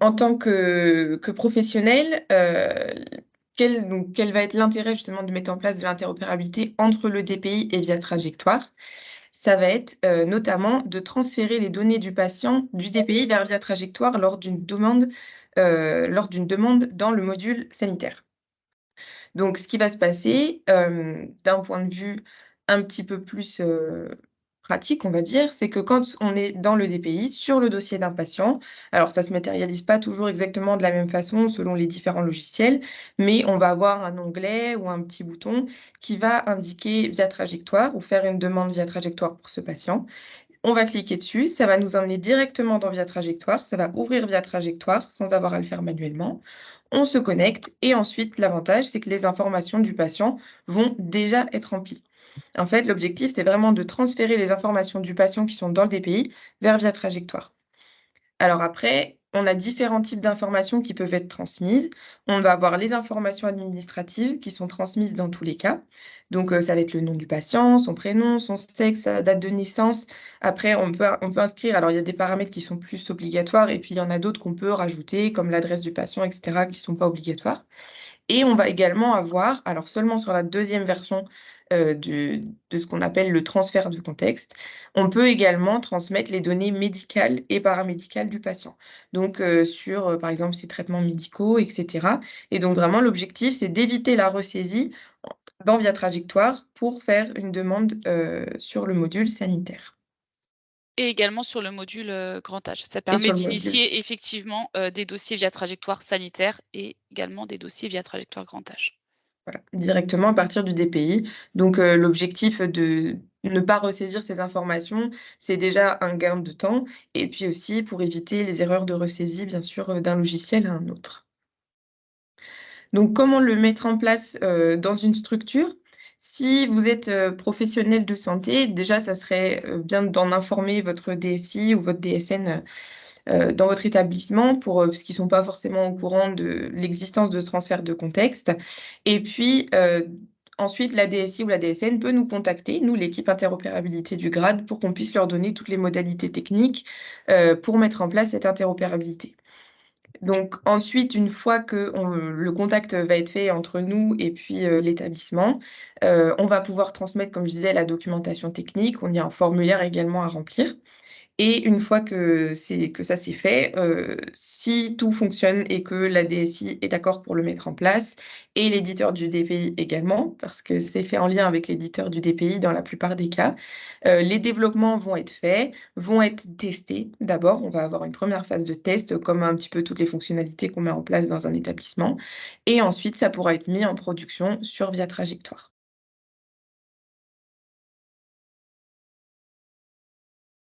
En tant que professionnel, quel va être l'intérêt justement de mettre en place de l'interopérabilité entre le DPI et Via Trajectoire? Ça va être, notamment de transférer les données du patient du DPI vers Via Trajectoire lors d'une demande dans le module sanitaire. Donc ce qui va se passer, d'un point de vue un petit peu plus, pratique, on va dire, c'est que quand on est dans le DPI, sur le dossier d'un patient, alors ça se matérialise pas toujours exactement de la même façon selon les différents logiciels, mais on va avoir un onglet ou un petit bouton qui va indiquer Via Trajectoire ou faire une demande Via Trajectoire pour ce patient. On va cliquer dessus, ça va nous emmener directement dans Via Trajectoire, ça va ouvrir Via Trajectoire sans avoir à le faire manuellement. On se connecte et ensuite l'avantage, c'est que les informations du patient vont déjà être remplies. En fait, l'objectif, c'est vraiment de transférer les informations du patient qui sont dans le DPI vers Via Trajectoire. Alors après, on a différents types d'informations qui peuvent être transmises. On va avoir les informations administratives qui sont transmises dans tous les cas. Donc, ça va être le nom du patient, son prénom, son sexe, sa date de naissance. Après, on peut inscrire, alors il y a des paramètres qui sont plus obligatoires et puis il y en a d'autres qu'on peut rajouter, comme l'adresse du patient, et cetera, qui ne sont pas obligatoires. Et on va également avoir, alors seulement sur la deuxième version, de ce qu'on appelle le transfert de contexte, on peut également transmettre les données médicales et paramédicales du patient. Donc, sur, par exemple, ses traitements médicaux et cetera. Et donc vraiment l'objectif, c'est d'éviter la ressaisie dans Via Trajectoire pour faire une demande, sur le module sanitaire Et également sur le module, grand âge. Ça et permet sur le module. d'initier effectivement, des dossiers via trajectoire sanitaire et également des dossiers via trajectoire grand âge. Voilà, directement à partir du DPI. Donc, l'objectif de ne pas ressaisir ces informations, c'est déjà un gain de temps et puis aussi pour éviter les erreurs de ressaisie, bien sûr, d'un logiciel à un autre. Donc comment le mettre en place, dans une structure? Si vous êtes, professionnel de santé, déjà ça serait, bien d'en informer votre DSI ou votre DSN, dans votre établissement pour, parce qu'ils sont pas forcément au courant de l'existence de ce transfert de contexte et puis, ensuite la DSI ou la DSN peut nous contacter, nous l'équipe interopérabilité du grade, pour qu'on puisse leur donner toutes les modalités techniques, pour mettre en place cette interopérabilité. Donc ensuite, une fois que le contact va être fait entre nous et puis, l'établissement, on va pouvoir transmettre, comme je disais, la documentation technique. On y a un formulaire également à remplir. Et une fois que ça c'est fait, si tout fonctionne et que la DSI est d'accord pour le mettre en place et l'éditeur du DPI également, parce que c'est fait en lien avec l'éditeur du DPI dans la plupart des cas, les développements vont être faits, vont être testés. D'abord, on va avoir une première phase de test, comme un petit peu toutes les fonctionnalités qu'on met en place dans un établissement et ensuite ça pourra être mis en production sur Via Trajectoire.